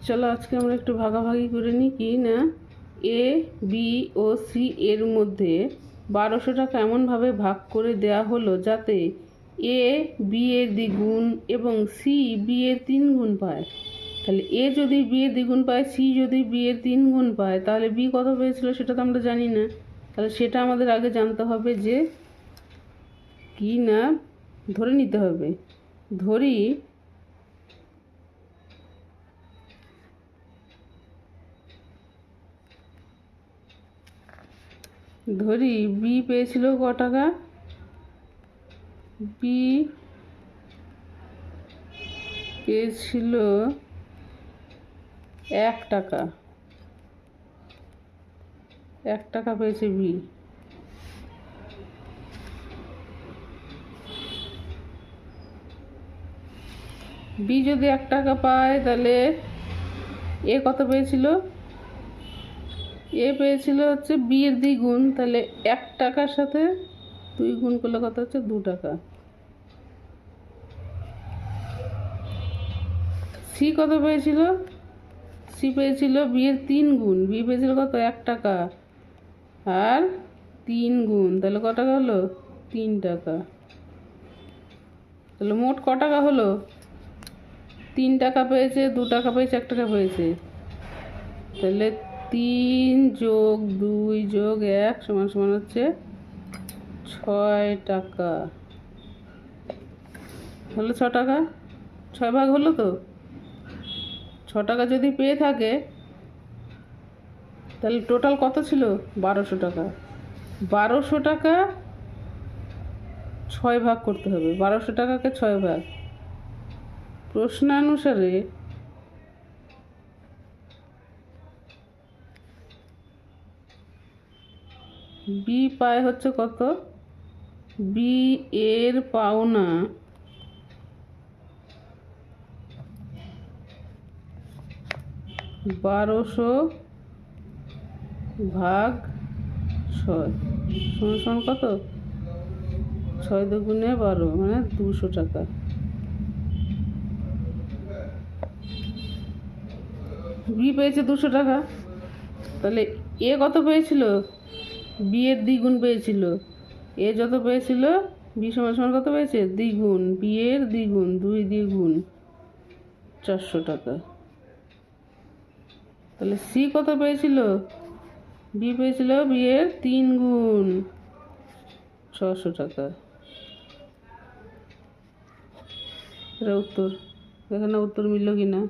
চলো আজকে আমরা একটু ভাগাভাগি করে নিই। কি না, এ বি ও সি এর মধ্যে 1200 টাকা এমনভাবে ভাগ করে দেয়া হলো যাতে এ বি এর দ্বিগুণ এবং সি বি এর 3 গুণ পায়। তাহলে এ যদি বি এর দ্বিগুণ পায়, সি যদি বি এর 3 গুণ পায়, তাহলে বি কত পেয়েছিল সেটা তো আমরা জানি না। তাহলে সেটা আমাদের আগে জানতে হবে যে কি না, ধরে নিতে হবে। ধরি বি পেয়েছিল ক টাকা, বি পেয়েছিল 1 টাকা। 1 টাকা পেয়েছে বি। বি যদি 1 টাকা পায় তাহলে এ কত পেয়েছিল? এ পেয়েছিল হচ্ছে বি এর দ্বিগুণ, তাহলে 1 টাকার সাথে 2 গুণ করলে কত হচ্ছে? 2 টাকা। সি কত পেয়েছিল? সি পেয়েছিল বি এর 3 গুণ। বি পেয়েছিল কত? 1 টাকা আর 3 গুণ, তাহলে ক টাকা হলো? 3 টাকা। তাহলে মোট ক টাকা হলো? 3 টাকা পেয়েছে, 2 টাকা পেয়েছে, 1 টাকা পেয়েছে। তাহলে 3 যোগ 2 যোগ 1 সমান সমান হচ্ছে 6 টাকা। হলো 6 টাকা। 6 ভাগ হলো তো। 6 টাকা যদি পেয়ে থাকে তাহলে টোটাল কত ছিল? 1200 টাকা। 1200 টাকা 6 ভাগ করতে হবে। 1200 টাকাকে 6 ভাগ। প্রশ্নানুসারে বি পায় হচ্ছে কত? বি এর পাওনা 1200 ভাগ 6 সমান সমান কত? 6 দুগুণে 12 মানে 200 টাকা। বি পেয়েছে 200 টাকা। তাহলে এ কত পেয়েছিল? বি এর দ্বিগুণ পেয়েছিল। এ যত পেয়েছিল বি সমান সমান কত পেয়েছে? দ্বিগুণ। বি এর দ্বিগুণ, 2 দ্বিগুণ 400 টাকা। তাহলে সি কত পেয়েছিল? বি পেয়েছিল বি এর 3 গুণ 600 টাকা। এটা উত্তর। দেখে না উত্তর মিলল কিনা।